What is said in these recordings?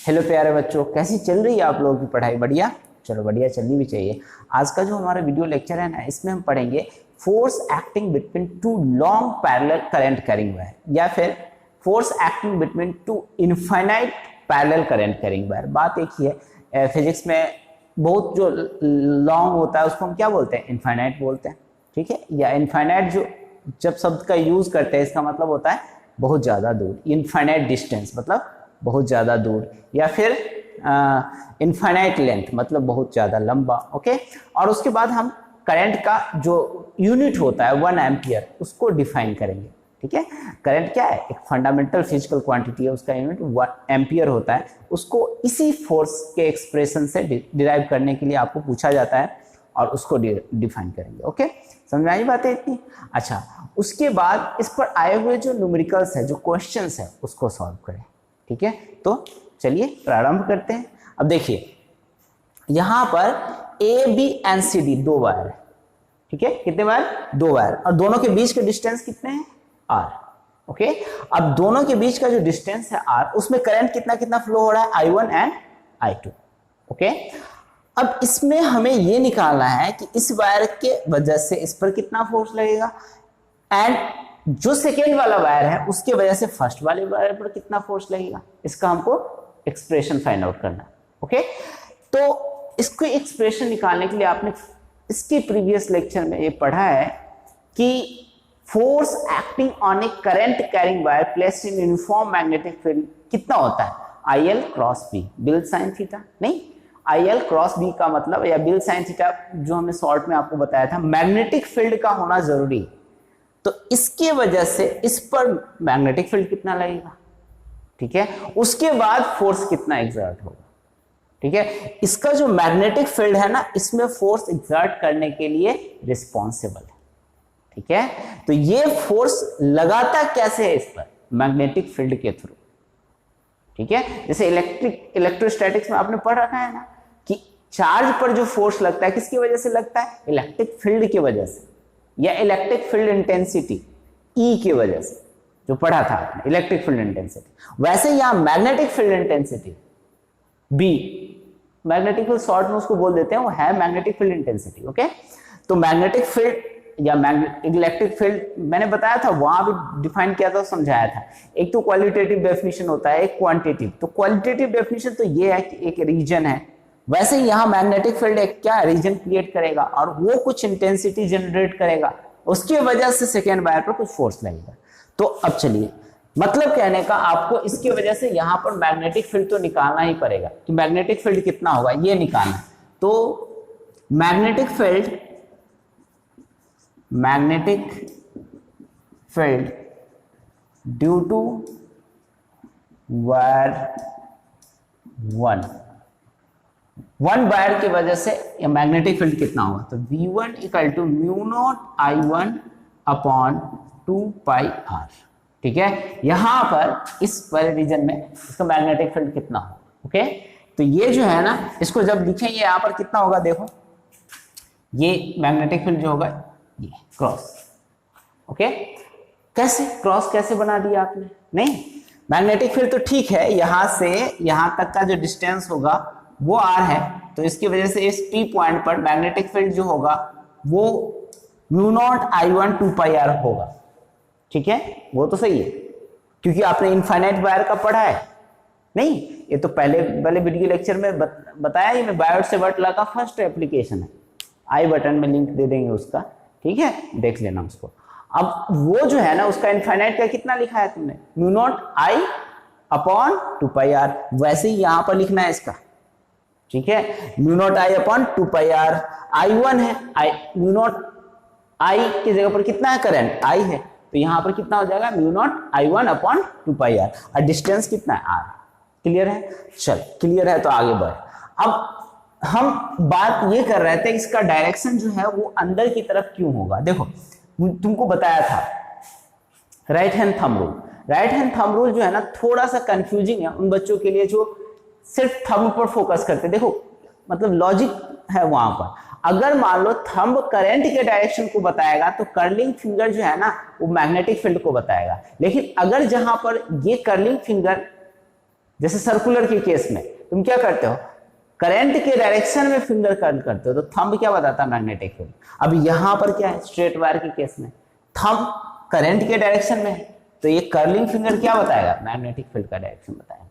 Hello प्यारे बच्चों, कैसी चल रही है आप लोगों की पढ़ाई? बढ़िया? चलो बढ़िया चलनी भी चाहिए। आज का जो हमारा वीडियो लेक्चर है ना, इसमें हम पढ़ेंगे force acting between two long parallel current carrying wire, या फिर force acting between two infinite parallel current carrying wire. बात एक ही है, फिजिक्स में बहुत जो लॉन्ग होता है उसको हम क्या बोलते हैं? इनफाइनाइट बोलते हैं, ठीक है। या इनफाइनाइट जो जब शब्द का यूज करते हैं इसका मतलब होता है बहुत ज्यादा दूर, इनफाइनाइट डिस्टेंस मतलब बहुत ज़्यादा दूर, या फिर इनफाइनाइट लेंथ मतलब बहुत ज़्यादा लंबा। ओके, और उसके बाद हम करंट का जो यूनिट होता है 1 एम्पियर उसको डिफाइन करेंगे, ठीक है। करंट क्या है? एक फंडामेंटल फिजिकल क्वांटिटी है, उसका यूनिट 1 एम्पियर होता है। उसको इसी फोर्स के एक्सप्रेशन से डिराइव करने के लिए आपको पूछा जाता है और उसको डिफाइन करेंगे। ओके, समझ में आई बातें इतनी? अच्छा, उसके बाद इस पर आए हुए जो न्यूमेरिकल्स है, जो क्वेश्चंस है, उसको सॉल्व करें, ठीक है। तो चलिए प्रारंभ करते हैं। अब देखिए यहां पर A B and C D 2 wire है, ठीक है। कितने वायर? 2 वायर, और दोनों के बीच के डिस्टेंस कितने हैं? आर। ओके, अब दोनों के बीच का जो डिस्टेंस है आर, उसमें करंट कितना कितना फ्लो हो रहा है? I1 and I2। ओके, अब इसमें हमें यह निकालना है कि इस वायर के वजह से इस पर कितना फोर्स लगेगा, एंड जो सेकेंड वाला वायर है उसके वजह से फर्स्ट वाले वायर पर कितना फोर्स लगेगा। इसका हमको एक्सप्रेशन फाइंड आउट करना है। ओके, तो इसको एक्सप्रेशन निकालने के लिए आपने इसके प्रीवियस लेक्चर में ये पढ़ा है कि force acting on a current carrying wire placed in uniform magnetic field कितना होता है? IL cross B, BIL sine theta. नहीं, IL क्रॉस बी का मतलब, या बिल साइन थीटा जो हमने शॉर्ट में आपको बताया था, मैग्नेटिक फील्ड का होना जरूरी है। तो इसके वजह से इस पर मैग्नेटिक फील्ड कितना लगेगा, ठीक है। उसके बाद फोर्स कितना एग्जर्ट होगा, ठीक है। इसका जो मैग्नेटिक फील्ड है ना, इसमें फोर्स एग्जर्ट करने के लिए रिस्पॉन्सिबल है, ठीक है। तो ये फोर्स लगाता कैसे है? इस पर मैग्नेटिक फील्ड के थ्रू, ठीक है। जैसे इलेक्ट्रोस्टैटिक्स में आपने पढ़ रखा है ना कि चार्ज पर जो फोर्स लगता है किसकी वजह से लगता है? इलेक्ट्रिक फील्ड की वजह से, या इलेक्ट्रिक फील्ड इंटेंसिटी ई की वजह से, जो पढ़ा था आपने इलेक्ट्रिक फील्ड इंटेंसिटी। वैसे यहां magnetic field intensity B, magnetic field short में उसको बोल देते हैं, वो है मैग्नेटिक फील्ड इंटेंसिटी। ओके, तो मैग्नेटिक फील्ड या इलेक्ट्रिक फील्ड मैंने बताया था, वहां भी डिफाइन किया था, समझाया था। एक तो क्वालिटेटिव डेफिनेशन होता है, एक क्वांटिटेटिव। तो क्वालिटेटिव डेफिनेशन तो ये है कि एक रीजन है, वैसे ही यहां मैग्नेटिक फील्ड एक क्या रीजन क्रिएट करेगा और वो कुछ इंटेंसिटी जनरेट करेगा, उसकी वजह से सेकेंड वायर पर कुछ फोर्स लगेगा। तो अब चलिए, मतलब कहने का आपको इसकी वजह से यहां पर मैग्नेटिक फील्ड तो निकालना ही पड़ेगा कि मैग्नेटिक फील्ड कितना होगा, ये निकालना। तो magnetic field due to wire 1 wire की वजह से ये मैग्नेटिक फील्ड कितना होगा? तो V1 equal to mu naught I1 upon 2πr, ठीक है। यहां पर इस वाले रीजन में इसका मैग्नेटिक फील्ड कितना होगा? ओके, तो ये जो है ना, इसको जब लिखेंगे यहां पर कितना होगा, देखो ये मैग्नेटिक फील्ड जो होगा ये क्रॉस। ओके, कैसे क्रॉस कैसे बना दिया आपने? नहीं, मैग्नेटिक फील्ड तो ठीक है, यहां से यहां तक का जो डिस्टेंस होगा वो r है, तो इसकी वजह से इस P पॉइंट पर मैग्नेटिक फील्ड जो होगा वो म्यू नॉट I1 2πr होगा, ठीक है। वो तो सही है क्योंकि आपने इनफाइनाइट वायर का पढ़ा है। नहीं, ये तो पहले वाले वीडियो लेक्चर में बताया ही, मैं बायोट सेवर्ट लॉ का फर्स्ट एप्लीकेशन है, आई बटन में लिंक दे देंगे उसका, ठीक है, देख लेना उसको। अब वो जो है ना, उसका इनफाइनाइट का कितना लिखा है तुमने? Mu naught I upon 2πr, वैसे ही यहां पर लिखना है इसका, ठीक है। Mu naught I upon 2πr, I1 है, म्यू नॉट I की जगह पर कितना है? करंट I है, तो यहां पर कितना हो जाएगा? Mu naught I1 upon 2πr, और डिस्टेंस कितना है? R। क्लियर है? चल क्लियर है तो आगे बढ़। अब हम बात ये कर रहे थे, इसका डायरेक्शन जो है वो अंदर की तरफ क्यों होगा। देखो तुमको बताया था right hand thumb rule. Right hand thumb rule जो है ना, थोड़ा सा कंफ्यूजिंग है उन बच्चों के लिए जो सिर्फ थंब पर फोकस करते। देखो मतलब लॉजिक है वहां पर, अगर मान लो थंब करंट के डायरेक्शन को बताएगा तो कर्लिंग फिंगर जो है ना वो मैग्नेटिक फील्ड को बताएगा। लेकिन अगर जहां पर ये कर्लिंग फिंगर जैसे सर्कुलर के केस में तुम क्या करते हो, करंट के डायरेक्शन में फिंगर कर्ल करते हो तो थंब क्या बताता है, मैग्नेटिक फील्ड। अब यहां पर क्या है, स्ट्रेट वायर के केस में थंब करंट के डायरेक्शन में है तो ये कर्लिंग फिंगर क्या बताएगा, मैग्नेटिक फील्ड का डायरेक्शन बताएगा।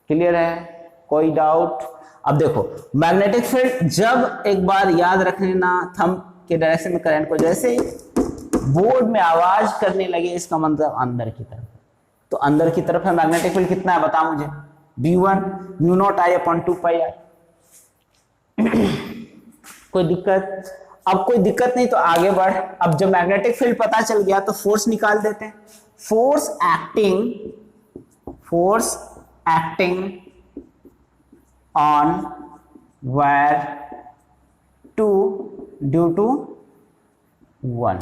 क्लियर है, कोई डाउट? अब देखो मैग्नेटिक फील्ड जब एक बार याद रख लेना, थंब के डायरेक्शन में करंट को जैसे बोर्ड में आवाज करने लगे इसका मतलब अंदर की तरफ, तो अंदर की तरफ है मैग्नेटिक फील्ड कितना है बता मुझे, V1 μ0I/2πr। कोई दिक्कत? अब कोई दिक्कत नहीं तो आगे बढ़। अब जब मैग्नेटिक फील्ड पता चल गया तो फोर्स निकाल देते हैं। Force acting on wire 2 due to 1,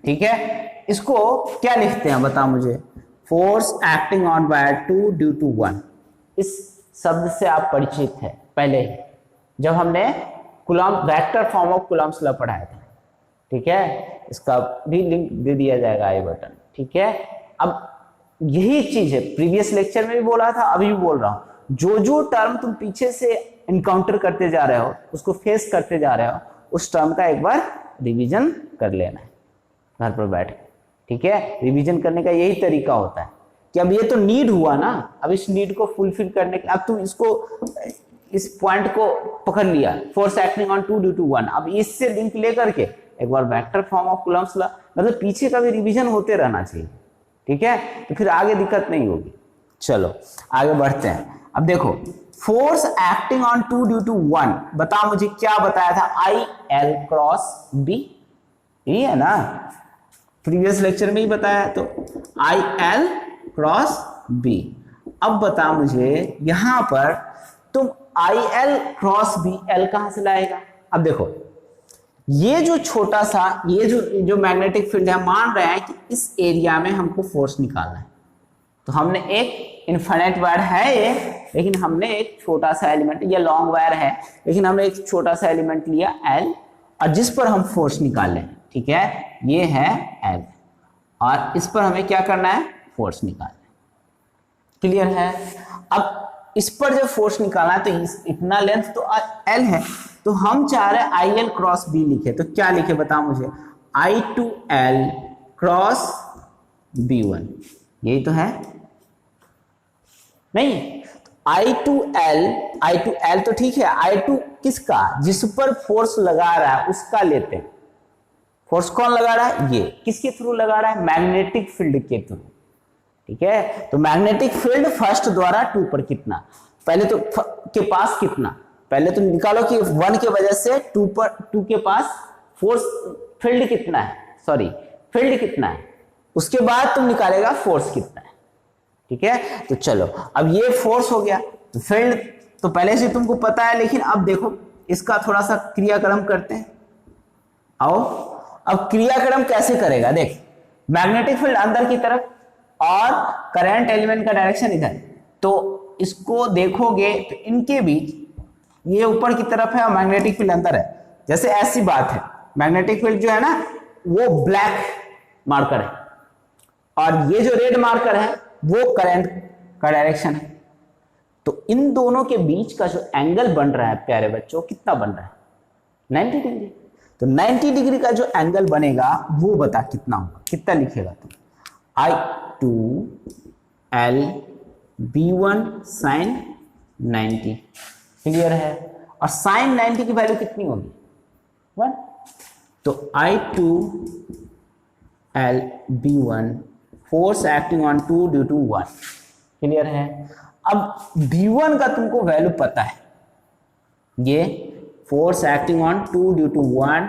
ठीक है। इसको क्या लिखते हैं बता मुझे, force acting on wire 2 due to 1। इस शब्द से आप परिचित है पहले ही जब हमने coulomb vector form of Coulomb's law पढ़ाया था, ठीक है। इसका भी लिंक दे दिया जाएगा आई बटन, ठीक है। अब यही चीज है, प्रीवियस लेक्चर में भी बोला था, अभी भी बोल रहा हूं, जो जो टर्म तुम पीछे से इनकाउंटर करते जा रहे हो, उसको फेस करते जा रहे हो, उस टर्म का एक बार रिवीजन कर लेना है घर पर बैठ के, ठीक है। रिवीजन करने का यही तरीका होता है कि अब ये तो नीड हुआ ना, अब इस नीड को फुलफिल करने के, अब तुम इसको इस पॉइंट को पकड़ लिया, force acting on 2 due to 1। अब इससे लिंक लेकर के एक बार vector form of Coulomb's law, मतलब पीछे का भी रिवीजन होते रहना चाहिए, ठीक है, तो फिर आगे दिक्कत नहीं होगी। चलो आगे बढ़ते हैं। अब देखो force acting on 2 due to 1, बता मुझे क्या बताया था, IL क्रॉस B, यही है ना, प्रीवियस लेक्चर में ही बताया, तो IL क्रॉस B। अब बता मुझे यहां पर तुम IL क्रॉस B L कहां से लाएगा। अब देखो ये जो छोटा सा ये जो मैग्नेटिक फील्ड है, मान रहे हैं कि इस एरिया में हमको फोर्स निकालना है, तो हमने एक इनफाइनाइट वायर है ये, लेकिन हमने एक छोटा सा एलिमेंट, ये लॉन्ग वायर है लेकिन हमने एक छोटा सा एलिमेंट लिया L, और जिस पर हम फोर्स निकाल लें, ठीक है, ये है L, और इस पर हमें क्या करना है, फोर्स निकालना है। क्लियर है? अब इस पर जब फोर्स निकालना है तो इतना लेंथ तो L है, तो हम चाह रहे हैं IL क्रॉस B लिखे, तो क्या लिखे बता मुझे, I2L क्रॉस B1, यही तो है नहीं, I2L तो ठीक है, I2 किसका, जिस पर फोर्स लगा रहा है उसका लेते हैं। फोर्स कौन लगा रहा है, ये किसके थ्रू लगा रहा है, मैग्नेटिक फील्ड के थ्रू, ठीक है। तो मैग्नेटिक फील्ड फर्स्ट द्वारा 2 पर कितना, पहले तो के पास कितना, पहले तो निकालो कि 1 के वजह से 2 के पास फोर्स फील्ड कितना है, सॉरी फील्ड कितना है, उसके बाद तुम निकालेगा फोर्स कितना है, ठीक है। तो चलो अब ये फोर्स हो गया, तो फील्ड तो पहले से तुमको पता है, लेकिन अब देखो इसका थोड़ा सा क्रियाक्रम करते हैं। आओ अब क्रियाक्रम कैसे करेगा, देख मैग्नेटिक फील्ड अंदर की तरफ और करंट एलिमेंट का डायरेक्शन इधर, तो इसको देखोगे तो इनके बीच ये ऊपर की तरफ है और मैग्नेटिक फील्ड अंदर है। जैसे ऐसी बात है, मैग्नेटिक फील्ड जो है ना वो ब्लैक मार्कर है और ये जो रेड मार्कर है वो करंट का डायरेक्शन है, तो इन दोनों के बीच का जो एंगल बन रहा है प्यारे बच्चों, कितना बन रहा है, 90 डिग्री। तो 90 डिग्री का जो एंगल बनेगा वो बता कितना होगा, कितना लिखेगा तुम, I2L B1 sin 90। क्लियर है? और sin 90 की वैल्यू कितनी होगी, 1, तो I2L B1 force acting on 2 due to 1। Clear है? अब B1 का तुमको वैल्यू पता है, ये force acting on 2 due to 1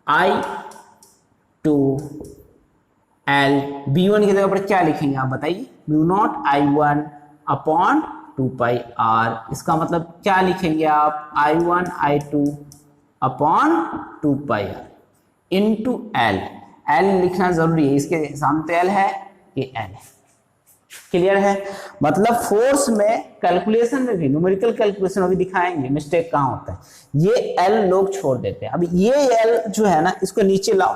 I2L B1 की जगह पर क्या लिखेंगे आप बताइए, μ0 I1 अपॉन 2πr। इसका मतलब क्या लिखेंगे आप, I1 I2 upon 2πr into L। L लिखना जरूरी है, इसके सामने L है, ये L है। क्लियर है? मतलब फोर्स में कैलकुलेशन में भी, न्यूमेरिकल कैलकुलेशन में भी दिखाएंगे मिस्टेक कहां होता है, ये L लोग छोड़ देते हैं। अब ये L जो है ना, इसको नीचे लाओ,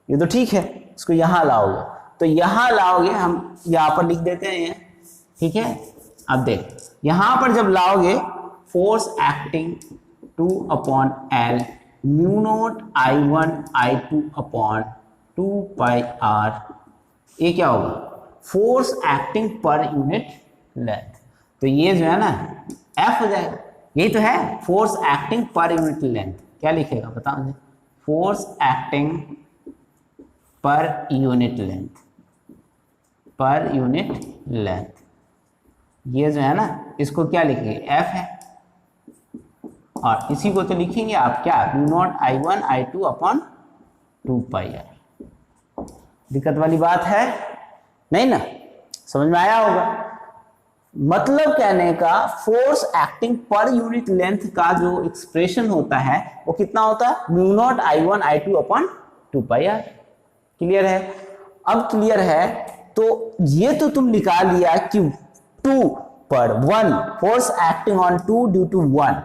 ये तो ठीक है, इसको यहां लाओगे, तो यहां लाओगे, हम यहां पर लिख देते हैं, ठीक है, अब देख यहां पर जब लाओगे force acting 2/L mu naught I1 I2 upon 2πr, ये क्या होगा, force acting per unit length. तो ये जो है ना F हो जाएगा, यही तो है force acting per unit length. क्या लिखेगा बताओ मुझे, force acting per unit length, per unit length, ये जो है ना इसको क्या लिखेंगे F है, और इसी को तो लिखेंगे आप क्या, mu naught I1 I2 upon 2πr। दिक्कत वाली बात है नहीं ना, समझ में आया होगा। मतलब कहने का force acting per unit length का जो एक्सप्रेशन होता है वो कितना होता है, mu naught I1 I2 upon 2πr। Clear है, अब क्लियर है। तो ये तो तुम निकाल लिया कि 2 पर 1 force acting on 2 due to 1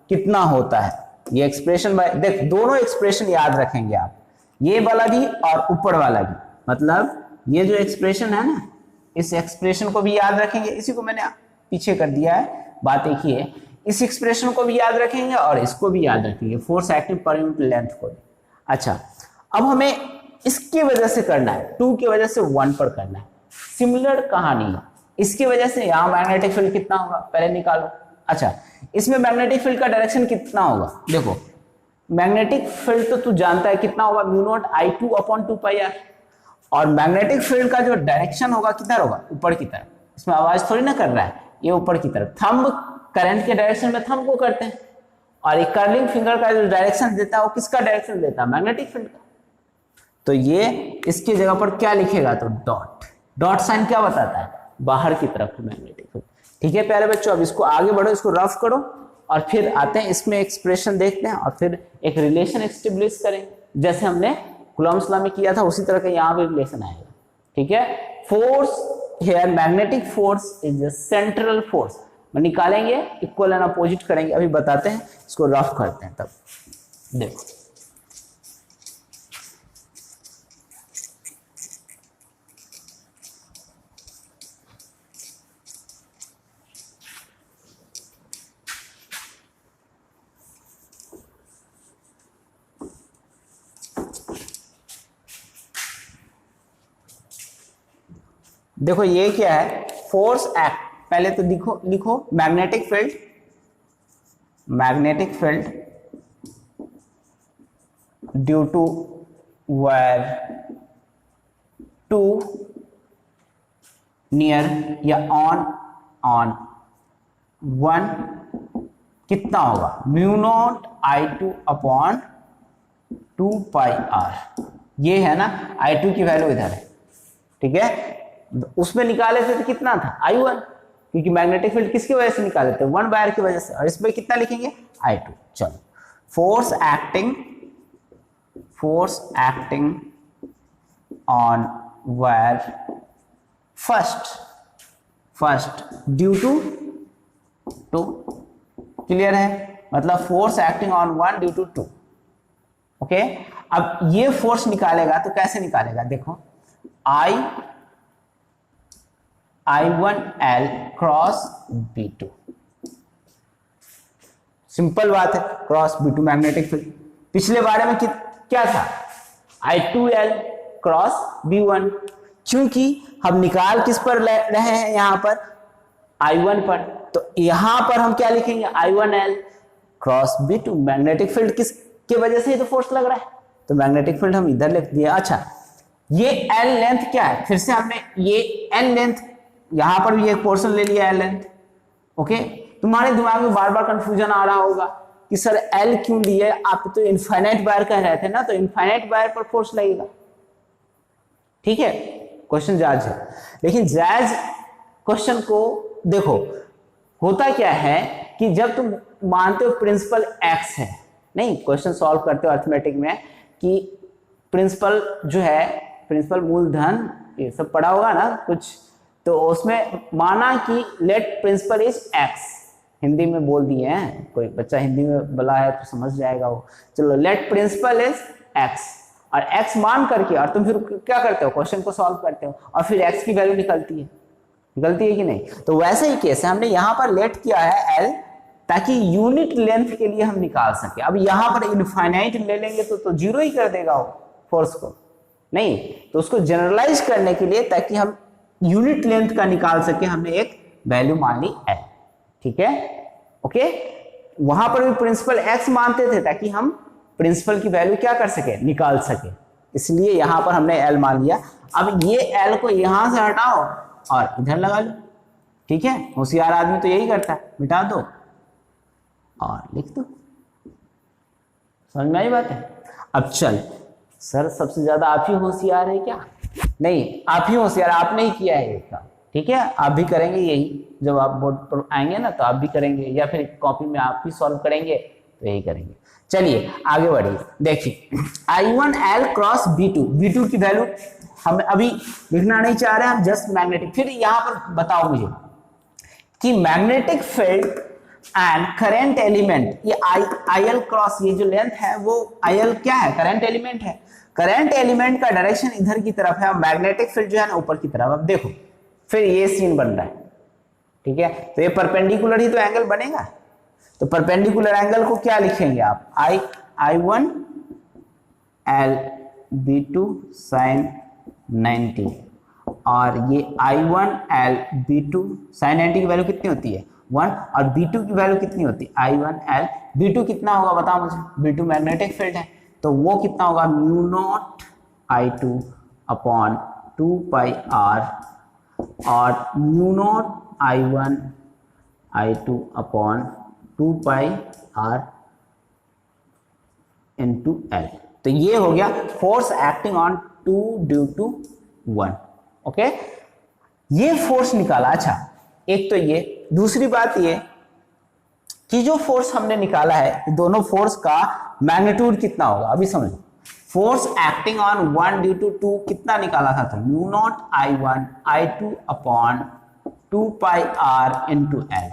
कितना होता है, ये एक्सप्रेशन देख दोनों एक्सप्रेशन याद रखेंगे आप, ये वाला भी और ऊपर वाला भी। मतलब ये जो एक्सप्रेशन है ना, इस एक्सप्रेशन को भी याद रखेंगे, इसी को मैंने पीछे कर दिया है, बात एक ही है। इस एक्सप्रेशन को भी याद रखेंगे और इसको भी याद रखेंगे, force acting per unit length को भी। अच्छा, अब हमें इसकी वजह से करना है, 2 की वजह से 1 पर करना है। सिमिलर कहानी है, इसकी वजह से यहाँ मैग्नेटिक फील्ड कितना होगा पहले निकालो। अच्छा, इसमें मैग्नेटिक फील्ड का डायरेक्शन कितना होगा, देखो मैग्नेटिक फील्ड तो तू जानता है कितना होगा, mu naught I2 upon 2πr, और मैग्नेटिक फील्ड का जो डायरेक्शन होगा कितना होगा, ऊपर की तरफ। इसमें आवाज थोड़ी ना कर रहा है, ये ऊपर की तरफ, थंब करंट के डायरेक्शन में थंब को करते हैं, और एक कर्लिंग फिंगर का जो डायरेक्शन देता है वो किसका डायरेक्शन देता है, मैग्नेटिक फील्ड का। तो ये इसकी जगह पर क्या लिखेगा, तो डॉट, डॉट साइन क्या बताता है, बाहर की तरफ मैग्नेटिक फील्ड। ठीक है प्यारे बच्चों, अब इसको आगे बढ़ो, इसको रफ करो और फिर आते हैं इसमें एक्सप्रेशन देखते हैं और फिर एक रिलेशन एस्टेब्लिश करेंगे, जैसे हमने कूलॉम्स लॉ में किया था उसी तरह का यहाँ भी रिलेशन आएगा। ठीक है, force here magnetic force is the central force, निकालेंगे इक्वल एंड अपोजिट करेंगे, अभी बताते हैं, इसको रफ करते हैं तब देखो। देखो ये क्या है, फोर्स एक्ट, पहले तो लिखो magnetic field, magnetic field due to wire two near या ऑन 1 कितना होगा, mu naught I2 upon 2πr। ये है ना I2 की वैल्यू इधर है, ठीक है, उसमें निकाले थे तो कितना था I1, क्योंकि मैग्नेटिक फील्ड किसकी वजह से निकाले थे, 1 वायर की वजह से, और इसमें कितना लिखेंगे I2। चलो, force acting on wire first due to 2, clear है, मतलब force acting on 1 due to 2। Okay, अब ये फोर्स निकालेगा तो कैसे निकालेगा, देखो I1L क्रॉस B2, सिंपल बात है, क्रॉस B2 मैग्नेटिक फील्ड। पिछले बारे में क्या था, I2L क्रॉस B1, क्योंकि हम निकाल किस पर रहे हैं, यहां पर I1 पर, तो यहां पर हम क्या लिखेंगे, I1L cross B2, magnetic field किसके वजह से ही तो फोर्स लग रहा है, तो मैग्नेटिक फील्ड हम इधर लिख दिया। अच्छा, ये L लेंथ क्या है, फिर से हमने ये L लेंथ, यहां पर भी एक पोर्शन ले लिया L लेंथ। ओके, तुम्हारे दिमाग में बार बार कंफ्यूजन आ रहा होगा कि सर L क्यों लिए, आप तो इनफाइनाइट वायर कह रहे थे ना, तो इनफाइनाइट वायर पर फोर्स लगेगा। ठीक है, क्वेश्चन जायज है, लेकिन जायज क्वेश्चन को देखो, होता क्या है कि जब तुम मानते हो प्रिंसिपल x है, नहीं क्वेश्चन सॉल्व करते हो अर्थमेटिक में कि प्रिंसिपल जो है, प्रिंसिपल मूलधन, ये सब पढ़ा होगा ना कुछ, तो उसमें माना कि let principle is x, Hindi में बोल दिए हैं, कोई बच्चा हिंदी में बोला है तो समझ जाएगा वो। चलो, लेट प्रिंसिपल इज x, और x मान करके, और तुम फिर क्या करते हो, क्वेश्चन को सॉल्व करते हो और फिर x की वैल्यू निकलती है। गलती है कि नहीं? तो वैसे ही केस है, हमने यहाँ पर लेट किया है एल ताकि यूनिट लेंथ के लिए हम निकाल सके। अब यहाँ पर इनफाइनाइट ले लेंगे तो जीरो ही कर देगा वो फोर्स को, नहीं, तो उसको जनरलाइज करने के लिए ताकि हम यूनिट लेंथ का निकाल सके हमने एक वैल्यू मान ली एल। ठीक है, ओके। वहां पर भी प्रिंसिपल एक्स मानते थे ताकि हम प्रिंसिपल की वैल्यू क्या कर सके, निकाल सके, इसलिए यहां पर हमने एल मान लिया। अब ये एल को यहां से हटाओ और इधर लगा लो। ठीक है, होशियार आदमी तो यही करता है, मिटा दो और लिख दो। समझ में आई बात है? अब चल सर सबसे ज्यादा आप ही होशियार है क्या? नहीं, आप ही होशियार, आपने ही किया है इसका। ठीक है, आप भी करेंगे यही, जब आप बोर्ड पर आएंगे ना तो आप भी करेंगे, या फिर कॉपी में आप भी सॉल्व करेंगे तो यही करेंगे। चलिए आगे बढ़िए, देखिए I1L क्रॉस B2 की वैल्यू हम अभी लिखना नहीं चाह रहे हैं, हम जस्ट मैग्नेटिक। फिर यहां पर बताओ मुझे कि magnetic field and current element, ये IL क्रॉस, ये जो लेंथ है वो IL क्या है, करंट एलिमेंट है। करंट एलिमेंट का डायरेक्शन इधर की तरफ है और मैग्नेटिक फील्ड जो है ना ऊपर की तरफ। अब देखो फिर ये सीन बन रहा है। ठीक है, तो ये परपेंडिकुलर ही तो एंगल बनेगा, तो परपेंडिकुलर एंगल को क्या लिखेंगे आप, I1L B2 sin 90, और ये I1L B2 sin 90 की वैल्यू कितनी होती है 1, और B2 की वैल्यू कितनी होती है I1L B2 कितना होगा बताओ मुझे, B2 मैग्नेटिक फील्ड है तो वो कितना होगा mu naught I2 upon 2 pi R, और mu naught I1 I2 upon 2 pi R into L। तो ये हो गया force acting on 2 due to 1। Okay, ये फोर्स निकाला। अच्छा, एक तो ये, दूसरी बात ये कि जो फोर्स हमने निकाला है दोनों फोर्स का मैग्नीट्यूड कितना होगा। अभी समझो, force acting on 1 due to 2 कितना निकाला था, तो mu naught I1 I2 upon 2 pi R into L,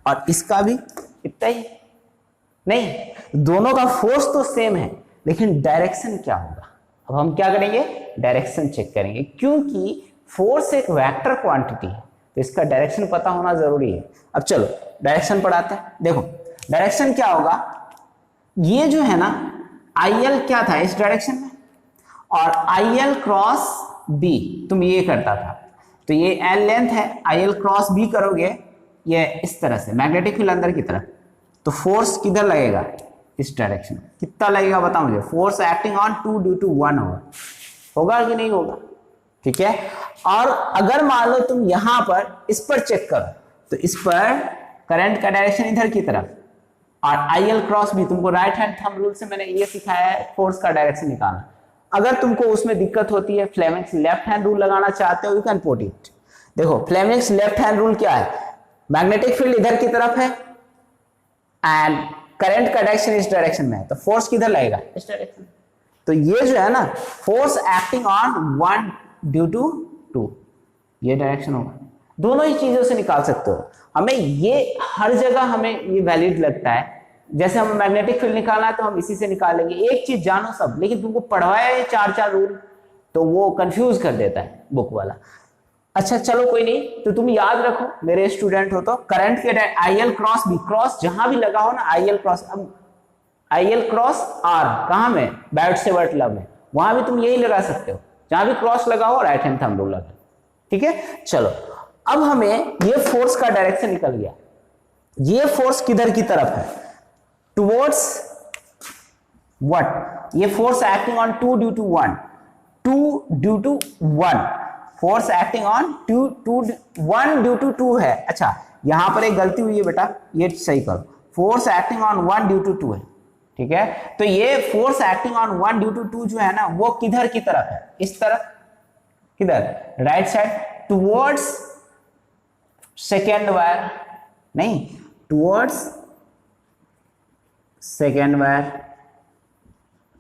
और इसका भी इतना ही। नहीं, दोनों का फोर्स तो सेम है लेकिन डायरेक्शन क्या होगा। अब हम क्या करेंगे, डायरेक्शन चेक करेंगे, क्योंकि फोर्स एक वेक्टर क्वांटिटी है तो इसका डायरेक्शन पता होना जरूरी है। अब चलो डायरेक्शन पढ़ाते हैं। देखो डायरेक्शन क्या होगा, ये जो है ना IL क्या था इस डायरेक्शन में, और IL क्रॉस B तुम ये करता था, तो ये L लेंथ है, IL क्रॉस B करोगे ये इस तरह से मैग्नेटिक फील्ड अंदर की तरफ, तो फोर्स किधर लगेगा, इस डायरेक्शन में। कितना लगेगा बताओ मुझे, force acting on 2 due to 1 होगा कि नहीं होगा। ठीक है, और अगर मान लो तुम यहां पर इस पर चेक करो तो इस पर करंट का डायरेक्शन इधर की तरफ, और IL क्रॉस भी, तुमको राइट हैंड थंब रूल से मैंने ये सिखाया है फोर्स का डायरेक्शन निकालना। अगर तुमको उसमें दिक्कत होती है, फ्लेमिंग्स लेफ्ट हैंड रूल लगाना चाहते हो, यू कैन पुट इट। देखो फ्लेमिंग्स लेफ्ट हैंड रूल क्या है, मैग्नेटिक फील्ड इधर की तरफ है एंड करंट का डायरेक्शन इस डायरेक्शन में है, तो फोर्स किधर लगेगा, इस डायरेक्शन में। तो ये जो है ना force acting on 1 due to 2, ये डायरेक्शन होगा। दोनों ही चीजों से निकाल सकते हो। हमें ये हर जगह हमें ये वैलिड लगता है। जैसे हम मैग्नेटिक फील्ड निकालना है तो हम इसी से निकालेंगे। एक चीज जानो सब, लेकिन तुमको पढ़वाया है 4 रूल तो वो कंफ्यूज कर देता है बुक वाला। अच्छा चलो कोई नहीं, तो तुम याद रखो, मेरे स्टूडेंट हो तो करंट के IL क्रॉस B, क्रॉस जहां भी लगा हो ना IL क्रॉस, अब IL क्रॉस R कहां में, बैट से वर्ट लव में, वहां भी तुम यही लगा सकते हो, जहां भी क्रॉस लगा हो राइट हैंड थंब रूल लगा। ठीक है, चलो अब हमें ये फोर्स का डायरेक्शन निकल गया। ये फोर्स किधर की तरफ है, टुवर्ड्स व्हाट, ये force acting on 2 due to 1, 2 due to 1, force acting on 1 due to 2 है। अच्छा यहां पर एक गलती हुई है बेटा, ये सही करो, force acting on 1 due to 2 है। ठीक है, तो ये force acting on 1 due to 2 जो है ना वो किधर की तरफ है, इस तरफ, किधर, right side, towards second wire, नहीं टुवर्ड्स सेकेंड वायर,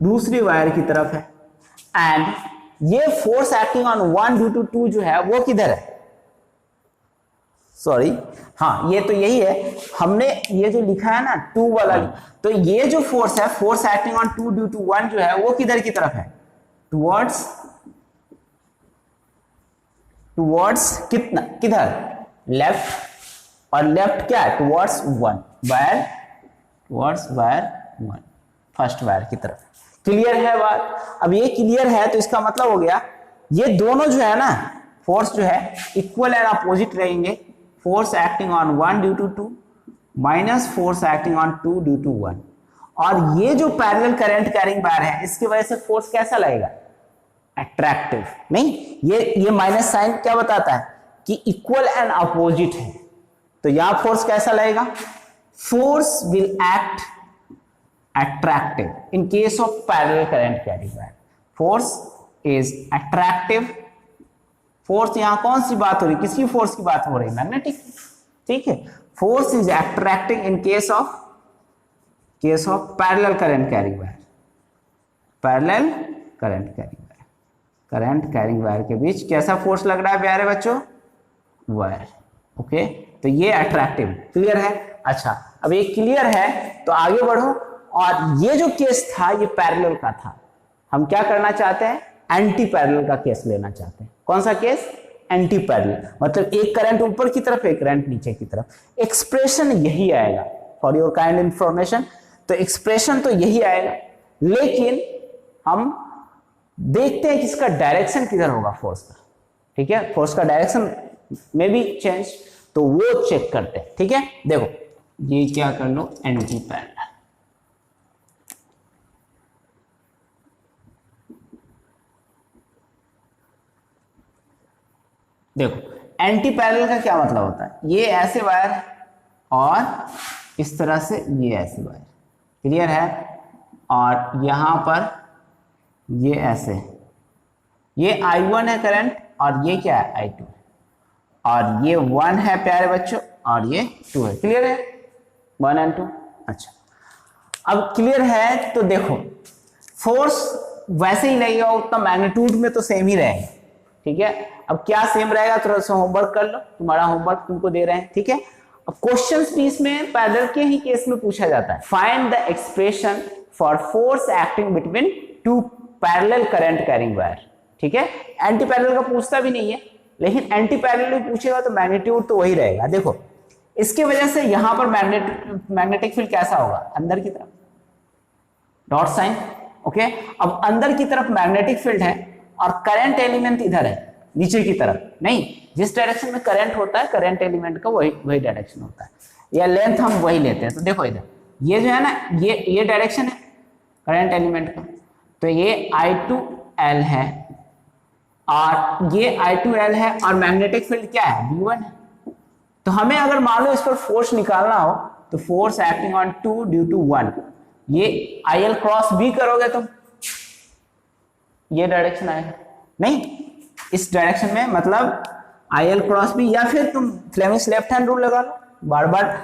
दूसरी वायर की तरफ है। एंड ये force acting on 1 due to 2 जो है वो किधर है, सॉरी हाँ ये तो यही है, हमने ये जो लिखा है ना 2 वाला, तो ये जो फोर्स है, force acting on 2 due to 1 जो है वो किधर की तरफ है, टुवर्ड्स टुवर्ड्स कितना, किधर, लेफ्ट, और लेफ्ट क्या है, towards 1, wire towards wire 1, first wire की तरफ। क्लियर है बात? अब ये क्लियर है तो इसका मतलब हो गया ये दोनों जो है ना फोर्स जो है इक्वल एंड अपोजिट रहेंगे। Force acting on 1 due to 2 minus force acting on 2 due to 1। और ये जो पैरेलल करंट कैरिंग वायर है इसकी वजह से फोर्स कैसा लगेगा, अट्रैक्टिव। नहीं, ये माइनस साइन क्या बताता है कि इक्वल एंड अपोजिट है, तो यहां फोर्स कैसा लगेगा, force will act attractive in case of parallel current carrying wire. Force is attractive. Force यहां कौन सी बात हो रही, किसकी फोर्स की बात हो रही, मैग्नेटिक। ठीक है, force is attracting in case of parallel current carrying wire. Parallel current carrying wire, current carrying wire के बीच कैसा फोर्स लग रहा है प्यारे बच्चों, वायर। ओके, तो ये अट्रैक्टिव, क्लियर है। अच्छा, अब ये क्लियर है तो आगे बढ़ो। और ये जो केस था ये पैरेलल का था, हम क्या करना चाहते हैं, एंटी पैरेलल का केस लेना चाहते हैं। कौन सा केस, एंटी पैरेलल, मतलब एक करंट ऊपर की तरफ एक करंट नीचे की तरफ। एक्सप्रेशन यही आएगा, फॉर योर काइंड इंफॉर्मेशन, तो एक्सप्रेशन तो यही आएगा, लेकिन हम देखते हैं कि इसका डायरेक्शन किधर होगा फोर्स का। ठीक है, फोर्स का डायरेक्शन में भी चेंज, तो वो चेक करते हैं। ठीक है, देखो ये क्या कर लो, एंटी पैरेलल। देखो एंटी पैरेलल का क्या मतलब होता है, ये ऐसे वायर और इस तरह से ये ऐसे वायर, क्लियर है, और यहां पर ये ऐसे, ये I1 है करंट और ये क्या है I2, और ये 1 है प्यारे बच्चों और ये 2 है, क्लियर है, 1 और 2। अच्छा, अब क्लियर है तो देखो फोर्स वैसे ही लगेगा, उतना मैग्नीट्यूड में तो सेम ही रहेगा। ठीक है, अब क्या सेम रहेगा, थोड़ा सा होमवर्क कर लो, तुम्हारा होमवर्क तुमको दे रहे हैं। ठीक है, अब क्वेश्चंस भी इसमें पैरेलल के ही केस में पूछा जाता है। Find the expression for force acting between two parallel current carrying wire. ठीक है, एंटी पैरेलल का पूछता भी नहीं है, लेकिन एंटी पैरेलल भी पूछेगा तो मैग्नीट्यूड तो वही रहेगा। देखो इसकी वजह से यहां पर मैग्नेटिक फील्ड कैसा होगा, अंदर की तरफ, डॉट साइन। ओके, अब अंदर की तरफ मैग्नेटिक फील्ड है और करंट एलिमेंट इधर है नीचे की तरफ, नहीं, जिस डायरेक्शन में करंट होता है करंट एलिमेंट का वही डायरेक्शन होता है, या लेंथ हम वही लेते हैं। तो देखो इधर ये जो है ना, ये डायरेक्शन है करंट एलिमेंट का, तो ये I2L है और ये I2L है, और मैग्नेटिक फील्ड क्या है, V1 है। तो हमें अगर मान लो इस पर फोर्स निकालना हो तो force acting on 2 due to 1, ये IL क्रॉस B करोगे तो ये डायरेक्शन आएगा, नहीं इस डायरेक्शन में, मतलब IL क्रॉस B, या फिर तुम फ्लेमिंग्स लेफ्ट हैंड रूल लगा लो, बार बार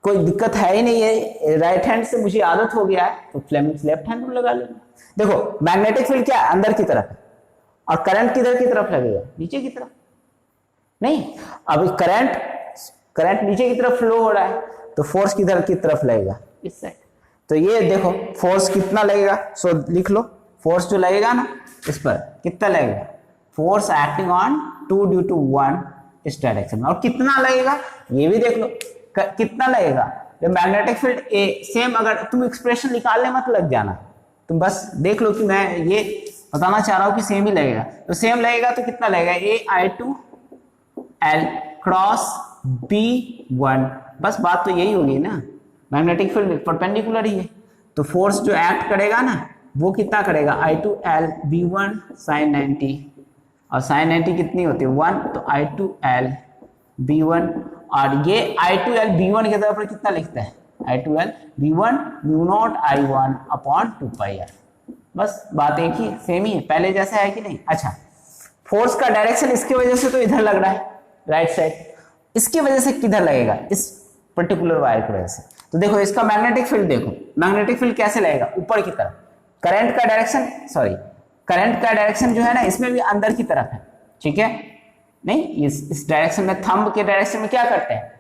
कोई दिक्कत है ही नहीं है, राइट हैंड से मुझे आदत हो गया है तो फ्लेमिंग्स लेफ्ट हैंड रूल लगा लेना। देखो मैग्नेटिक फील्ड क्या है, अंदर की तरफ है, और करंट किधर की तरफ लगेगा, नीचे की तरफ, नहीं, अभी करंट नीचे की तरफ फ्लो हो रहा है तो फोर्स किधर की तरफ लगेगा, इस साइड। तो ये देखो फोर्स कितना लगेगा, सो लिख लो, फोर्स जो लगेगा ना इस पर कितना लगेगा, force acting on 2 due to 1 इस डायरेक्शन में, और कितना लगेगा ये भी देख लो, कितना लगेगा। जब मैग्नेटिक फील्ड सेम, अगर तुम एक्सप्रेशन निकालने मत लग जाना, तुम बस देख लो कि मैं ये बताना चाह रहा हूं कि सेम ही लगेगा, तो सेम लगेगा तो कितना लगेगा, I2L क्रॉस B1, बस बात तो यही होगी ना, मैग्नेटिक फील्ड परपेंडिकुलर ही है, तो फोर्स जो एक्ट करेगा ना वो कितना करेगा, I2L B1 sin 90, और sin 90 कितनी होती है 1, तो I2L B1, और ये I2L B1 के तौर पर कितना लिखता है, I2L B1 mu naught I1 upon 2πr, बस बात एक ही सेम ही है, पहले जैसा है कि नहीं। अच्छा, फोर्स का डायरेक्शन इसकी वजह से तो इधर लग रहा है राइट साइड, इसकी वजह से किधर लगेगा, इस पर्टिकुलर वायर की वजह से। तो देखो इसका मैग्नेटिक फील्ड, देखो मैग्नेटिक फील्ड कैसे लगेगा, ऊपर की तरफ, करंट का डायरेक्शन जो है ना इसमें भी अंदर की तरफ है, ठीक है, नहीं इस डायरेक्शन में, थंब के डायरेक्शन में क्या करते हैं,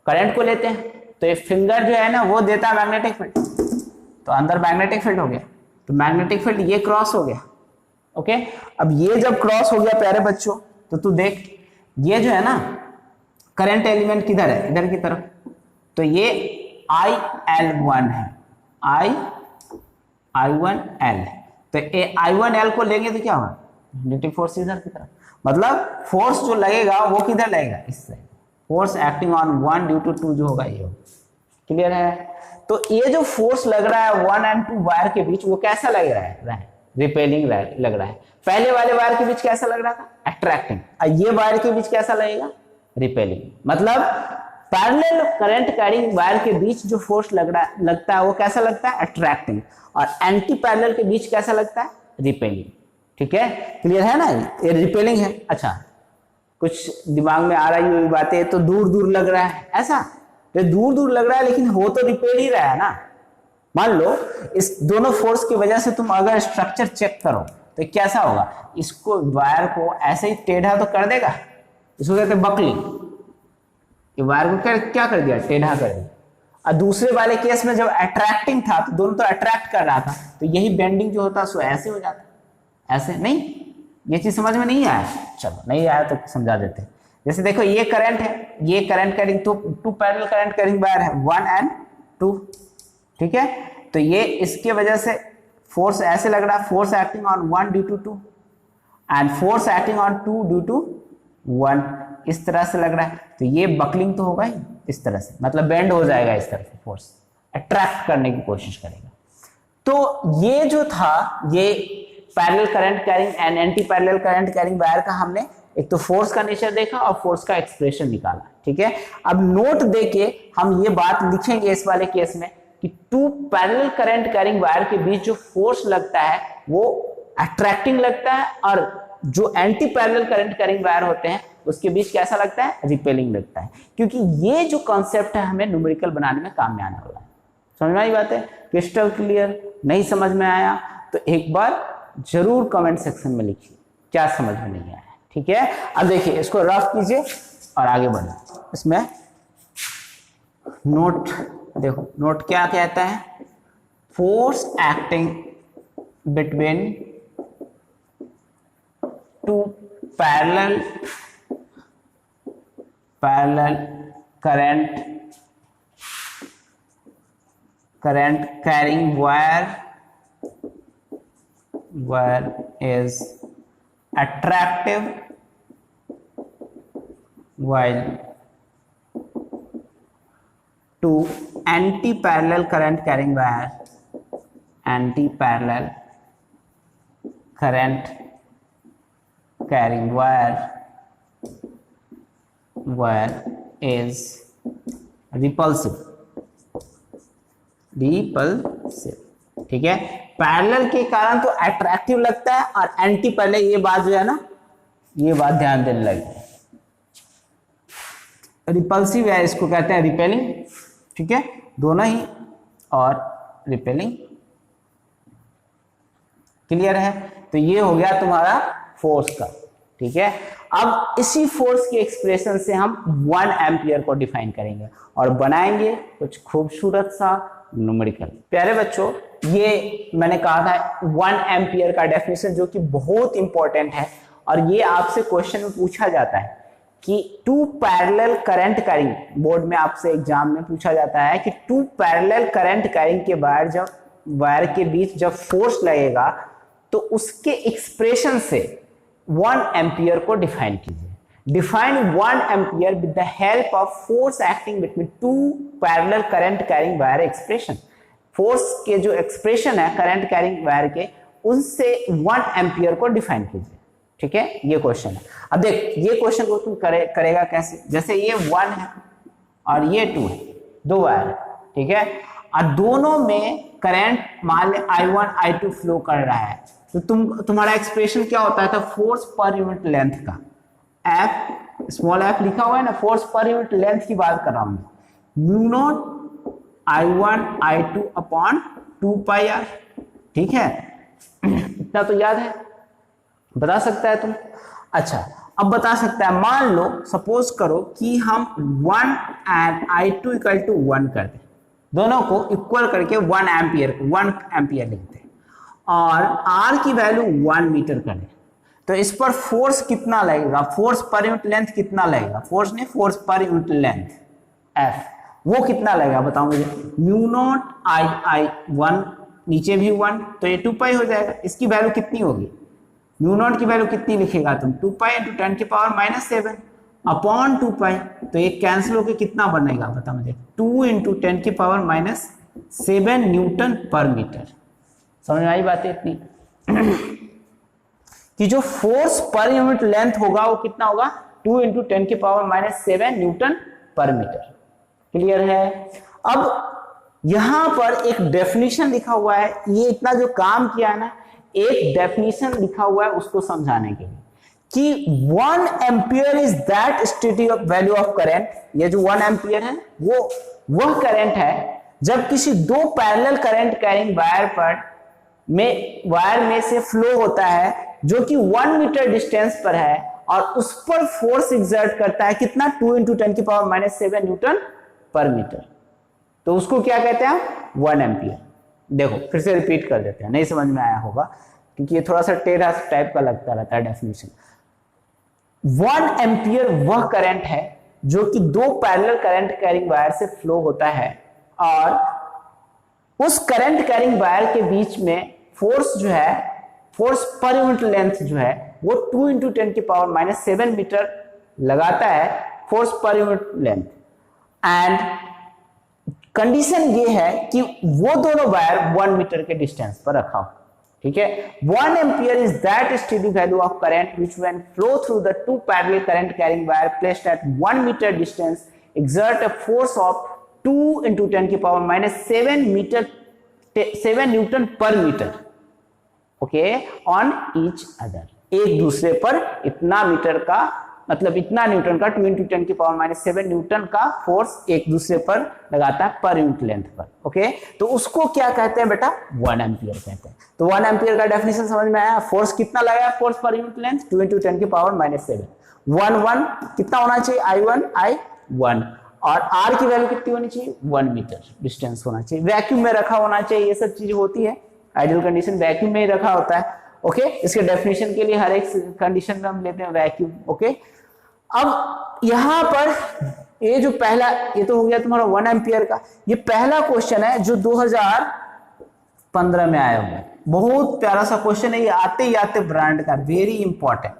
करंट को लेते हैं, तो ये फिंगर जो है ना वो देता है मैग्नेटिक फील्ड, तो अंदर मैग्नेटिक फील्ड हो गया, तो मैग्नेटिक फील्ड ये क्रॉस हो गया, ओके, अब ये जब क्रॉस हो गया प्यारे बच्चों, तो तू देख ये जो है ना करंट एलिमेंट किधर है, इधर की तरफ, तो ये IL1 है, I1L, तो ये I1L को लेंगे तो क्या होगा, नेगेटिव फोर्स इधर की तरफ, मतलब फोर्स जो लगेगा वो किधर लगेगा, इस side, force acting on 1 due to 2 जो होगा ये होगा। क्लियर है? तो ये जो फोर्स लग रहा है 1 और 2 वायर के बीच, वो कैसा लग रहा है, रिपेलिंग लग रहा है। पहले वाले वायर के बीच कैसा लग रहा था, अट्रैक्टिंग, और ये वायर के बीच कैसा लगेगा, रिपेलिंग। मतलब पैरेलल करंट कैरिंग वायर के बीच जो फोर्स लगता है वो कैसा लगता है, अट्रैक्टिंग, और एंटी पैरेलल के बीच कैसा लगता है, रिपेलिंग। ठीक है, क्लियर है ना, ये रिपेलिंग है। अच्छा, कुछ दिमाग में आ रही हुई बातें, तो दूर दूर लग रहा है ऐसा, तो दूर दूर लग रहा है लेकिन हो तो रिपेल ही रहा है ना। मान लो इस दोनों फोर्स की वजह से तुम अगर स्ट्रक्चर चेक करो तो कैसा होगा, इसको वायर को ऐसे ही टेढ़ा तो कर देगा, इसको कहते हैं बकलिंग, ये वायर को क्या कर दिया, टेढ़ा कर दिया। और दूसरे वाले केस में जब अट्रैक्टिंग था तो दोनों तो अट्रैक्ट कर रहा था, तो यही बेंडिंग जो होता है सो ऐसे हो जाता, ऐसे नहीं। ये चीज समझ में नहीं आया, चलो नहीं आया तो समझा देते हैं। जैसे देखो ये करंट है, ये करंट कैरिंग, तो 2 पैरेलल करंट कैरिंग वायर है 1 और 2, ठीक है, तो ये इसके वजह से फोर्स ऐसे लग रहा है, force acting on 1 due to 2 and force acting on 2 due to 1, इस तरह से लग रहा है, तो ये बकलिंग तो होगा ही इस तरह से, मतलब बेंड हो जाएगा इस तरह से, फोर्स अट्रैक्ट करने की कोशिश करेगा। तो ये जो था ये parallel current carrying and anti parallel current carrying wire का हमने एक तो फोर्स का नेचर देखा और फोर्स का एक्सप्रेशन निकाला। ठीक है, अब नोट देके हम ये बात लिखेंगे इस वाले केस में कि 2 पैरेलल करंट कैरिंग वायर के बीच जो फोर्स लगता है वो अट्रैक्टिंग लगता है, और जो anti parallel current carrying wire होते हैं उसके बीच कैसा लगता है, रिपेलिंग लगता है। क्योंकि ये जो कॉन्सेप्ट है हमें न्यूमेरिकल बनाने में काम में आने वाला है। समझ में आई बात है, क्रिस्टल क्लियर? नहीं समझ में आया तो एक बार जरूर कमेंट सेक्शन में लिखिए क्या समझ में नहीं आया। ठीक है, अब देखिए इसको रफ कीजिए और आगे बढ़िए। इसमें नोट देखो, नोट क्या कहता है, force acting between 2 parallel current carrying wire is attractive while 2 anti-parallel current carrying wire is repulsive। ठीक है, पैरेलल के कारण तो अट्रैक्टिव लगता है और एंटी पैरेलल, ये बात जो है ना, ये बात ध्यान देने लगे, रिपल्सिव है, इसको कहते हैं रिपेलिंग। ठीक है, दोनों ही, और रिपेलिंग। क्लियर है? तो ये हो गया तुम्हारा फोर्स का। ठीक है, अब इसी फोर्स के एक्सप्रेशन से हम 1 एम्पियर को डिफाइन करेंगे और बनाएंगे कुछ खूबसूरत सा न्यूमेरिकल। प्यारे बच्चों, ये मैंने कहा था 1 एम्पियर का डेफिनेशन जो कि बहुत इंपॉर्टेंट है, और ये आपसे क्वेश्चन में पूछा जाता है कि 2 पैरेलल करंट कैरिंग, बोर्ड में आपसे एग्जाम में पूछा जाता है कि 2 पैरेलल करंट कैरिंग के वायर के बीच जब फोर्स लगेगा तो उसके एक्सप्रेशन से 1 एम्पियर को डिफाइन कीजिए। Define 1 ampere with the help of force acting between 2 parallel current carrying wire expression. Force के जो एक्सप्रेशन है करंट कैरिंग वायर के, उनसे 1 एम्पियर को डिफाइन कीजिए। ठीक है, ये क्वेश्चन है। अब देख, ये क्वेश्चन को तुम करेगा कैसे, जैसे ये 1 है और ये 2 है, 2 वायर। ठीक है, और दोनों में करंट मान ले I1 I2 फ्लो कर रहा है, तो तुम्हारा एक्सप्रेशन क्या होता है, तो फोर्स पर यूनिट लेंथ का, एफ स्मॉल एफ लिखा हुआ है ना, फोर्स पर यूनिट लेंथ की बात कर रहा हूं, mu naught I1 I2 upon 2 pi R. ठीक है, इतना तो याद है, बता सकता है तुम। अच्छा, अब बता सकता है, मान लो सपोज करो कि हम 1 एंड I2 इक्वल टू 1 कर दें, दोनों को इक्वल करके 1 एम्पियर लिखते हैं, और r की वैल्यू 1 मीटर कर दे, तो इस पर फोर्स कितना लगेगा, फोर्स पर यूनिट लेंथ कितना लगेगा, फोर्स नहीं force per unit length F, वो कितना लगेगा बताओ मुझे। म्यू नॉट आई 1, नीचे भी 1, तो ये 2 पाई हो जाएगा। इसकी वैल्यू कितनी होगी, म्यू नॉट की वैल्यू कितनी लिखेगा तुम, 2 पाई इंटू 10 की पावर -7 अपॉन 2 पाई, तो ये कैंसिल होकर कितना बनेगा बता मुझे, 2 इंटू 10 की पावर -7 न्यूटन पर मीटर। समझ में आई बात है इतनी कि जो फोर्स पर यूनिट लेंथ होगा वो कितना होगा, 2 इंटू 10 की power -7 newton per metre. Clear है। अब यहां पर एक डेफिनेशन लिखा हुआ है, ये इतना जो काम किया है ना, एक डेफिनेशन लिखा हुआ है उसको समझाने के लिए कि 1 ampere is that steady value of current. ये जो 1 एम्पियर है वो वह करंट है जब किसी दो पैरेलल करंट कैरिंग वायर में से फ्लो होता है जो कि 1 मीटर डिस्टेंस पर है और उस पर फोर्स एग्जर्ट करता है कितना, 2 इंटू 10 की पावर -7 न्यूटन पर मीटर। तो उसको क्या कहते हैं, 1 एम्पियर। देखो फिर से रिपीट कर देते हैं, नहीं समझ में आया होगा क्योंकि ये थोड़ा सा टेढ़ा टाइप का लगता रहता है डेफिनेशन। 1 एम्पियर वह करंट है जो कि दो पैरेलल करंट कैरिंग वायर से फ्लो होता है और उस करंट कैरिंग वायर के बीच में फोर्स जो है, फोर्स पर यूनिट लेंथ जो है वो 2 इंटू 10 की पावर -7 मीटर लगाता है, force per unit length. And condition ये है कि वो दोनों वायर 1 मीटर के डिस्टेंस पर रखा हो। ठीक है, 1 ampere is that steady value of current which when flow through the two parallel current carrying wire placed at 1 metre distance exert a force of 2 into 10 की power -7 newton per metre, okay, on each other, एक दूसरे पर इतना metre का मतलब इतना Newton का 2 into 10 की पावर -7 न्यूटन का फोर्स एक दूसरे पर लगाता है पर यूनिट लेंथ पर। ओके, तो उसको क्या कहते हैं बेटा, 1 एम्पियर कहते हैं। तो 1 एम्पियर का डेफिनेशन समझ में आया। फोर्स कितना लगाया, force per unit length 2 into 10 की पावर -7, 1 कितना होना चाहिए, I1 और R की वैल्यू कितनी होनी चाहिए, 1 मीटर डिस्टेंस होना चाहिए, वैक्यूम में रखा होना चाहिए। ये सब चीज होती है आइडियल कंडीशन, वैक्यूम में ही रखा होता है। ओके, इसके डेफिनेशन के लिए हर एक कंडीशन में हम लेते हैं वैक्यूम। ओके, अब यहां पर ये जो पहला, ये तो हो गया तुम्हारा 1 एम्पियर का। ये पहला क्वेश्चन है जो 2015 में आया हुआ है, बहुत प्यारा सा क्वेश्चन है। ये आते ही आते ब्रांड का, वेरी इंपॉर्टेंट,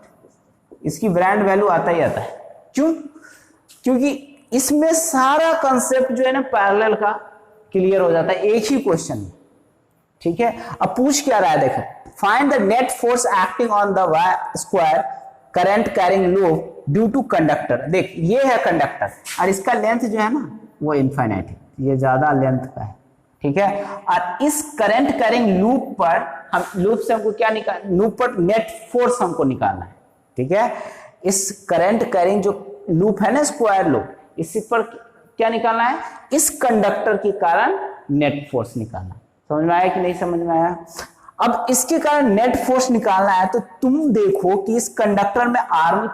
इसकी ब्रांड वैल्यू आता ही आता है। क्यों, क्योंकि इसमें सारा कंसेप्ट जो है ना पैरेलल का क्लियर हो जाता है एक ही क्वेश्चन में। ठीक है, अब पूछ क्या रहा है, देखो, find the net force acting on the square current carrying loop due to conductor. देख ये है कंडक्टर और इसका लेंथ जो है ना वो इनफाइनाइट है, ये ज्यादा लेंथ का है। ठीक है, और इस करंट कैरिंग लूप पर हम, लूप से हमको क्या निकाल, लूप पर नेट फोर्स हमको निकालना है। ठीक है, इस करंट कैरिंग जो लूप है ना स्क्वायर लूप, इसी पर क्या निकालना है, इस कंडक्टर के कारण नेट फोर्स निकालना। समझ में आया कि नहीं समझ में आया। अब इसके कारण नेट फोर्स निकालना है तो तुम देखो कि इस कंडक्टर में आर्म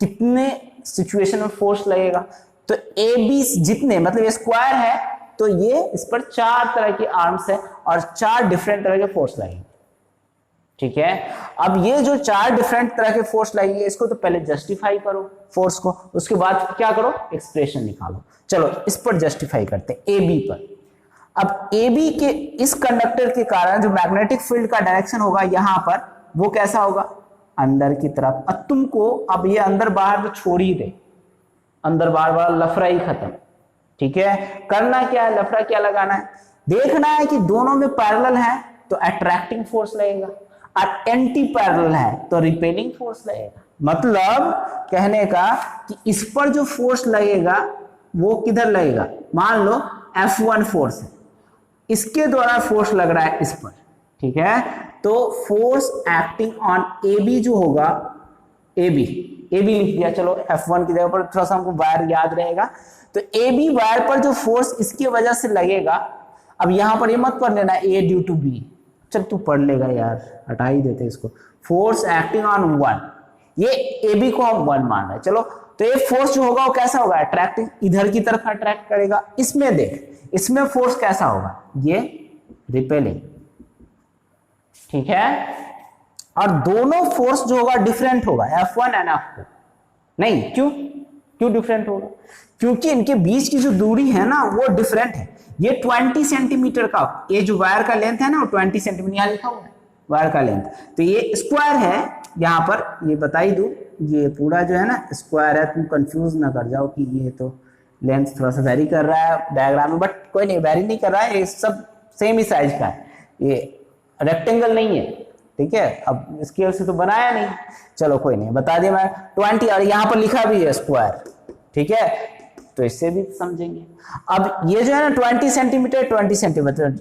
कितने सिचुएशन में फोर्स लगेगा। तो ए बी जितने, मतलब ये स्क्वायर है तो ये इस पर 4 तरह की आर्म्स है और 4 डिफरेंट तरह के फोर्स लगेंगे। ठीक है, अब ये जो 4 डिफरेंट तरह के फोर्स लगेंगे इसको तो पहले जस्टिफाई करो फोर्स को, उसके बाद क्या करो, एक्सप्रेशन निकालो। चलो इस पर जस्टिफाई करते हैं, ए बी पर। अब ए बी के इस कंडक्टर के कारण जो मैग्नेटिक फील्ड का डायरेक्शन होगा यहां पर, वो कैसा होगा, अंदर की तरफ। अब तुमको अब ये अंदर बाहर तो छोड़ ही दे, अंदर बाहर वाला लफड़ा ही खत्म। ठीक है, करना क्या है, लफड़ा क्या लगाना है, देखना है कि दोनों में पैरेलल है तो अट्रैक्टिंग फोर्स लगेगा और एंटी पैरेलल है तो रिपेलिंग फोर्स लगेगा। मतलब कहने का कि इस पर जो फोर्स लगेगा वो किधर लगेगा, मान लो F1 फोर्स है, इसके द्वारा फोर्स लग रहा है इस पर। ठीक है, तो force acting on A B जो होगा, ए बी लिख दिया, चलो F1 की जगह पर थोड़ा सा हमको वायर याद रहेगा। तो ए बी वायर पर जो फोर्स इसकी वजह से लगेगा, अब यहां पर ये मत पढ़ लेना ए ड्यू टू बी, चल तू पढ़ लेगा यार, हटा ही देते इसको। फोर्स एक्टिंग ऑन 1, ये ए बी को हम 1 मान रहे हैं। चलो तो ये फोर्स जो होगा वो कैसा होगा, अट्रैक्टिंग, इधर की तरफ अट्रैक्ट करेगा। इसमें देख, इसमें फोर्स कैसा होगा, ये रिपेलिंग। ठीक है, और दोनों फोर्स जो होगा डिफरेंट होगा, F1 एंड F2। नहीं, क्यों डिफरेंट होगा? क्योंकि इनके बीच की जो दूरी है ना वो डिफरेंट है। ये 20 सेंटीमीटर का, ये जो वायर का लेंथ है ना वो 20 सेंटीमीटर यहाँ लिखा हुआ है वायर का लेंथ, तो ये स्क्वायर है। यहाँ पर ये बता ही दूं, ये पूरा जो है ना स्क्वायर है, तुम कंफ्यूज ना कर जाओ कि ये तो लेंथ थोड़ा सा वेरी कर रहा है डायग्राम में, बट कोई नहीं, वेरी नहीं कर रहा है, ये सब सेम ही साइज का है, ये रेक्टेंगल नहीं है, ठीक है। अब स्केल से तो बनाया नहीं, चलो कोई नहीं, बता दिया मैं 20, और यहाँ पर लिखा भी है स्क्वायर, ठीक है, तो इससे भी समझेंगे। अब ये जो है ना 20 सेंटीमीटर 20 सेंटीमीटर,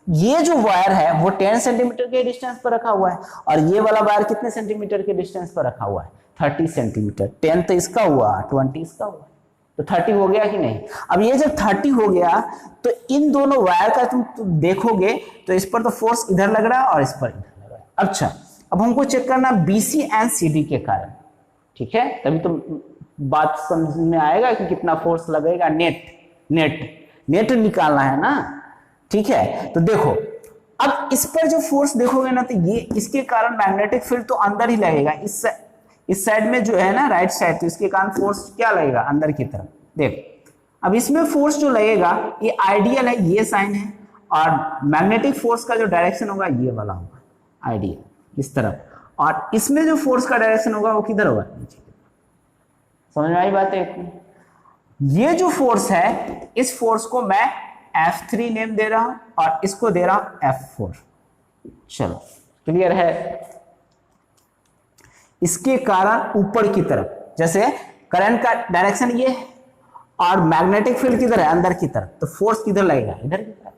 ये जो वायर है वो 10 सेंटीमीटर के डिस्टेंस पर रखा हुआ है, और ये वाला वायर कितने सेंटीमीटर के डिस्टेंस पर रखा हुआ है? 30 सेंटीमीटर। 10 तो इसका हुआ, 20 इसका हुआ, तो 30 हो गया कि नहीं? अब ये जब 30 हो गया तो इन दोनों वायर का तुम देखोगे तो इस पर तो फोर्स इधर लग रहा है और इस पर इधर लग रहा है। अच्छा, अब हमको चेक करना BC एंड CD के कारण, ठीक है, तभी तो बात समझ में आएगा कि कितना फोर्स लगेगा। नेट निकालना है ना, ठीक है। तो देखो, अब इस पर जो फोर्स देखोगे ना, तो ये इसके कारण मैग्नेटिक फील्ड तो अंदर ही लगेगा, इस साइड में जो है ना राइट साइड, तो इसके कारण फोर्स क्या लगेगा? अंदर की तरफ। देखो, अब इसमें फोर्स जो लगेगा ये आइडियल है, ये साइन है, और मैग्नेटिक फोर्स का जो डायरेक्शन होगा ये वाला होगा, आइडियल इस तरफ, और इसमें जो फोर्स का डायरेक्शन होगा वो किधर होगा? नीचे। समझ में आई बात है? ये जो फोर्स है, इस फोर्स को मैं F3 नेम दे रहा हूं और इसको दे रहा हूं F4। चलो, क्लियर है? इसके कारण ऊपर की तरफ, जैसे करंट का डायरेक्शन ये है और मैग्नेटिक फील्ड किधर है? अंदर की तरफ, तो फोर्स किधर लगेगा? इधर की तरफ।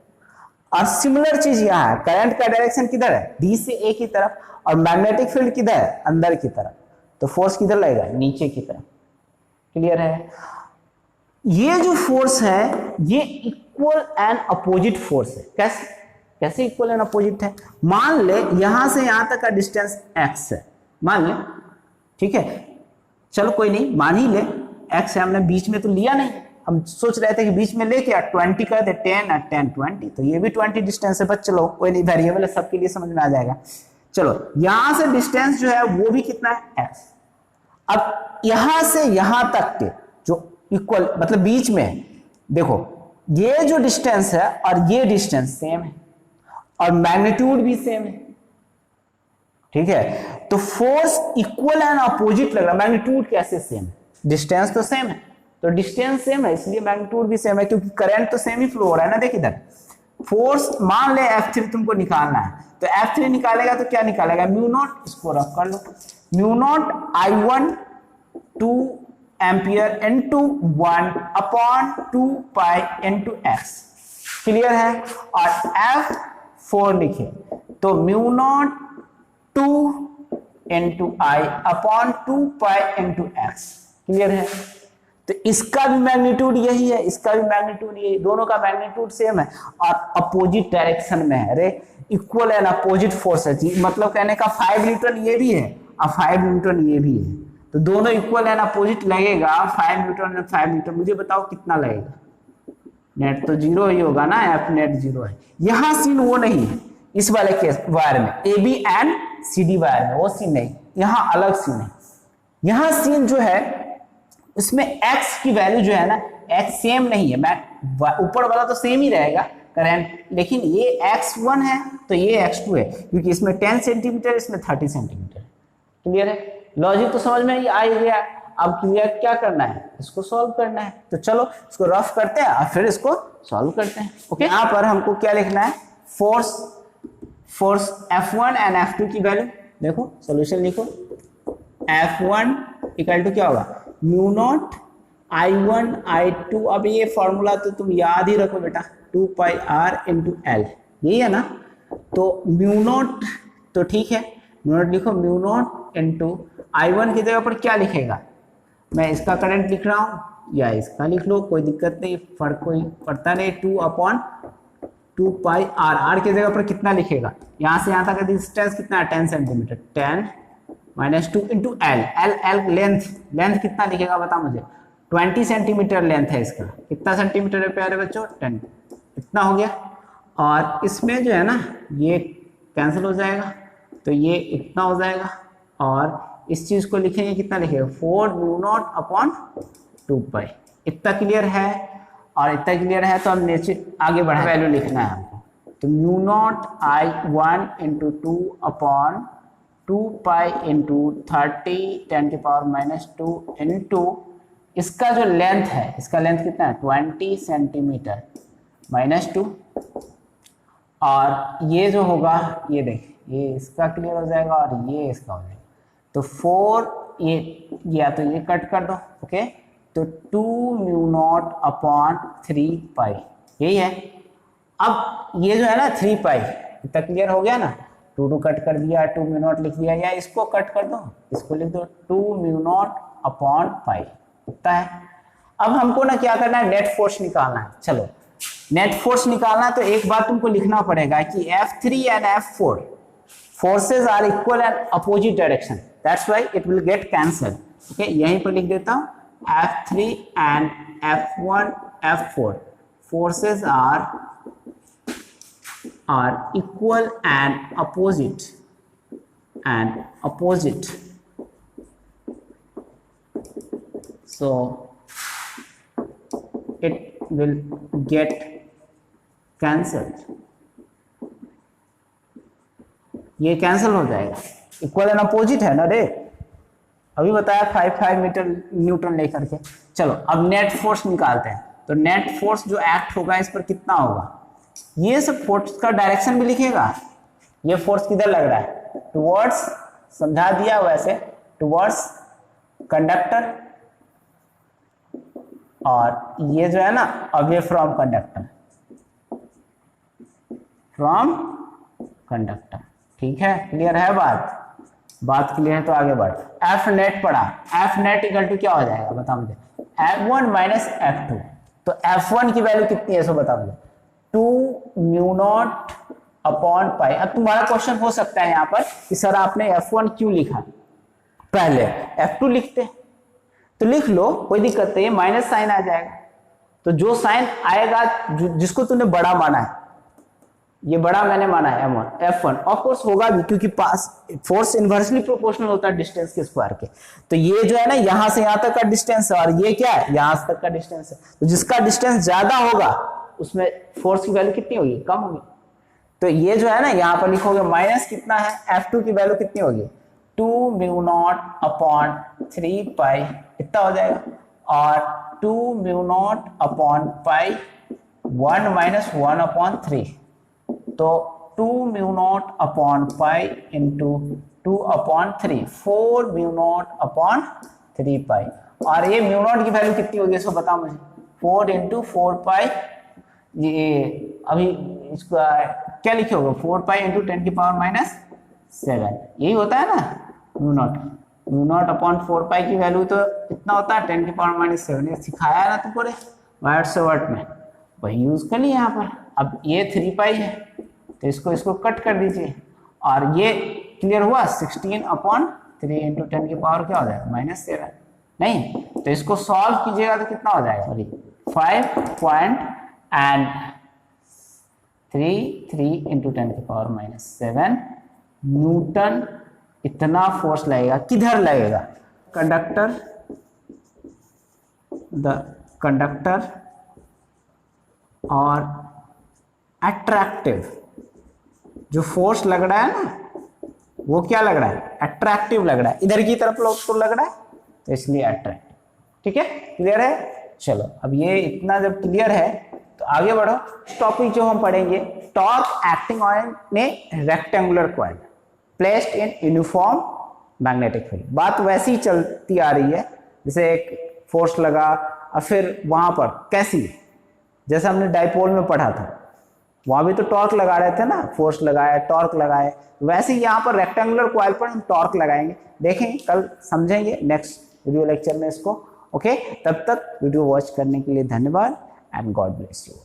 और सिमिलर चीज यहां है, करंट का डायरेक्शन किधर है? D से A की तरफ, और मैग्नेटिक फील्ड किधर है? अंदर की तरफ, तो फोर्स किधर लगेगा? नीचे की तरफ। क्लियर है? ये जो फोर्स है ये इक्वल एंड अपोजिट फोर्स है। कैसे इक्वल एंड अपोजिट है? मान ले यहां से यहां तक का डिस्टेंस x है, मान ले, ठीक है, चलो कोई नहीं, मान ही ले x है, हमने बीच में तो लिया नहीं, हम सोच रहे थे कि बीच में लेके 20 कर दे, 10 और 10 20, तो ये भी 20 डिस्टेंस है, बस चलो कोई नहीं, वेरिएबल है, सबके लिए समझ में आ जाएगा। चलो, यहां से डिस्टेंस जो है वो भी कितना है? x। अब यहां से यहां तक के जो इक्वल, मतलब बीच में, देखो ये जो डिस्टेंस है और ये डिस्टेंस सेम है, और मैग्नीट्यूड भी सेम है, ठीक है, तो फोर्स इक्वल एंड अपोजिट लग रहा है। मैग्नीट्यूड कैसे सेम है? डिस्टेंस तो सेम है, तो डिस्टेंस सेम है इसलिए मैग्नीट्यूड भी सेम है, क्योंकि करंट तो सेम ही फ्लो हो रहा है ना। देख इधर, फोर्स मान ले F3 तुमको निकालना है, तो F3 निकालेगा तो क्या निकालेगा? म्यू नॉट, इसको रख कर लो, mu naught I1 2 ampere into 1 upon 2 pi into x। Clear है? और F4 लिखे तो mu naught 2 into I upon 2 pi into x। Clear है? तो इसका भी मैग्नीट्यूड यही है, इसका भी मैग्नीट्यूड यही, दोनों का मैग्नीट्यूड सेम है और अपोजिट डायरेक्शन में है। अरे इक्वल एंड अपोजिट फोर्स है, मतलब कहने का 5 न्यूटन ये भी है और 5 न्यूटन ये भी है, तो दोनों इक्वल एंड अपोजिट लगेगा। 5 न्यूटन और 5 न्यूटन, मुझे बताओ कितना लगेगा? नेट तो जीरो ही होगा ना, F नेट जीरो है। यहां सीन वो नहीं है, इस वाले केस वायर में AB एंड CD वायर में वो सीन नहीं, यहां अलग सीन है। यहां सीन जो है इसमें x की वैल्यू जो है ना, x सेम नहीं है, मैं ऊपर वाला तो सेम ही रहेगा करंट, लेकिन ये x1 है तो ये x2 है, क्योंकि इसमें 10 सेंटीमीटर, इसमें 30 सेंटीमीटर। क्लियर है? लॉजिक तो समझ में आ ही गया। अब क्लियर क्या करना है? इसको सॉल्व करना है, तो चलो इसको रफ करते हैं और फिर इसको सॉल्व करते हैं। ओके, यहाँ पर हमको क्या लिखना है? फोर्स F1 एंड F2 की वैल्यू देखो, सोल्यूशन लिखो। F1 इक्वल टू क्या होगा? म्यू नॉट I1 I2, अब ये फॉर्मूला तो तुम याद ही रखो बेटा, 2 पाई R इंटू एल, यही है ना। तो म्यू नॉट तो ठीक है, म्यू नॉट लिखो, म्यू नॉट इंटू I1 की जगह पर क्या लिखेगा? मैं इसका करंट लिख रहा हूं या इसका लिख लो, कोई दिक्कत नहीं, फर्क कोई पड़ता नहीं। 2 अपॉन 2 पाई R, R की जगह पर कितना लिखेगा? यहां से यहां तक का डिस्टेंस कितना है? 10 centimetre, 10 minus 2 into L length कितना लिखेगा बता मुझे? 20 सेंटीमीटर लेंथ है इसका। कितना सेंटीमीटर है प्यारे बच्चों? 10, इतना हो गया। और इसमें जो है ना, ये कैंसिल हो जाएगा, तो ये इतना हो जाएगा। और इस चीज को लिखेंगे, कितना लिखेंगे 4 म्यू नॉट अपॉन 2 पाई। इतना क्लियर है? और इतना क्लियर है तो अब नीचे आगे बढ़ा वैल्यू लिखना है हमको। तो mu not I 1 into 2 upon 2 pi into 30 10 की पावर -2 इंटू इसका जो लेंथ है, इसका लेंथ कितना है 20 सेंटीमीटर -2। और ये जो होगा, ये देख, ये इसका क्लियर हो जाएगा और ये इसका हो जाएगा। तो 4 ये या तो ये कट कर दो, ओके। तो 2 म्यू नॉट अपॉन 3 पाई, यही है। अब ये जो है ना 3 पाई, इतना क्लियर हो गया ना। 2 कट कर दिया, 2 म्यू नॉट लिख दिया, या इसको कट कर दो, इसको लिख दो 2 म्यू नॉट अपॉन पाई, इतना है। अब हमको ना क्या करना है, नेट फोर्स निकालना है। चलो नेट फोर्स निकालना, तो एक बार तुमको लिखना पड़ेगा कि F3 and F4 forces are equal and opposite direction, that's why it will get cancelled, okay। यहीं पर लिख देता हूँ F3 and F1 F4 forces are equal and opposite so it will get cancelled, ये कैंसिल हो जाएगा। Equal and opposite है ना रे, अभी बताया 5 मीटर न्यूटन लेकर के। चलो अब नेट फोर्स निकालते हैं। तो नेट फोर्स जो एक्ट होगा इस पर कितना होगा, ये सब फोर्स का डायरेक्शन भी लिखेगा। ये फोर्स किधर लग रहा है, टुवर्ड्स, समझा दिया वैसे, टुवर्ड्स कंडक्टर। और ये जो है ना away from conductor, from conductor, ठीक है। क्लियर है बात क्लियर है तो आगे बढ़। एफ नेट पड़ा, एफ नेट इक्वल टू क्या हो जाएगा बता मुझे, F1 माइनस F2। तो F1 की वैल्यू कितनी है सो बता मुझे, 2 म्यू नॉट अपॉन पाई। अब तुम्हारा क्वेश्चन हो सकता है यहाँ पर कि सर आपने F1 क्यों लिखा, पहले F2 लिखते। तो लिख लो, कोई दिक्कत नहीं है, माइनस साइन आ जाएगा। तो जो साइन आएगा, जिसको तूने बड़ा माना है, ये बड़ा मैंने माना है F1 ऑफ कोर्स होगा भी, क्योंकि पास फोर्स इनवर्सली प्रोपोर्शनल होता है डिस्टेंस के स्क्वायर के। तो ये जो है ना यहां से यहां तक का डिस्टेंस है, और ये क्या है यहां तक का डिस्टेंस है। तो जिसका डिस्टेंस ज्यादा होगा उसमें फोर्स की वैल्यू कितनी होगी, कम होगी। तो ये जो है ना यहाँ पर लिखोगे माइनस कितना है, F2 की वैल्यू कितनी होगी 2 म्यू नॉट अपॉन 3 पाई, इतना हो जाएगा। और 2 mu naught upon pi 1 minus 1 upon 3, तो 2 mu naught upon pi into 2 upon 3, 4 mu naught upon 3 पाई। और ये म्यू नॉट की वैल्यू कितनी होगी इसको बता मुझे, 4 इंटू 4 पाई। ये अभी इसको क्या लिखे होगा, 4 पाई इंटू 10 की पावर -7, यही होता है ना म्यू नॉट अपॉन 4 पाई की वैल्यू तो कितना होता है 10 की पावर -7। ये सिखाया है ना तुमको रे वाइट से वर्ड में, वही यूज कर लिए यहाँ पर। अब ये 3 पाई है तो इसको कट कर दीजिए, और ये क्लियर हुआ 16 अपॉन 3 इंटू 10 की पावर क्या हो जाएगा -7, नहीं तो इसको सॉल्व कीजिएगा तो कितना हो जाएगा, सॉरी 5.33 इंटू 10 की पावर -7 न्यूटन इतना फोर्स लगेगा। किधर लगेगा, कंडक्टर और अट्रैक्टिव जो फोर्स लग रहा है ना, वो क्या लग रहा है, अट्रैक्टिव लग रहा है, इधर की तरफ तो लग रहा है, तो इसलिए अट्रैक्टिव। ठीक है, क्लियर है। चलो अब ये इतना जब क्लियर है तो आगे बढ़ो। टॉपिक जो हम पढ़ेंगे, torque acting on A rectangular coil placed in uniform magnetic field. बात वैसी ही चलती आ रही है जैसे एक फोर्स लगा और फिर वहां पर कैसी, जैसे हमने डाइपोल में पढ़ा था, वहां भी तो टॉर्क लगा रहे थे ना, फोर्स लगाया टॉर्क लगाए, वैसे ही यहाँ पर रेक्टेंगुलर कॉइल पर हम टॉर्क लगाएंगे। देखेंगे, कल समझेंगे नेक्स्ट वीडियो लेक्चर में इसको। ओके, तब तक वीडियो वॉच करने के लिए धन्यवाद एंड गॉड ब्लेस यू।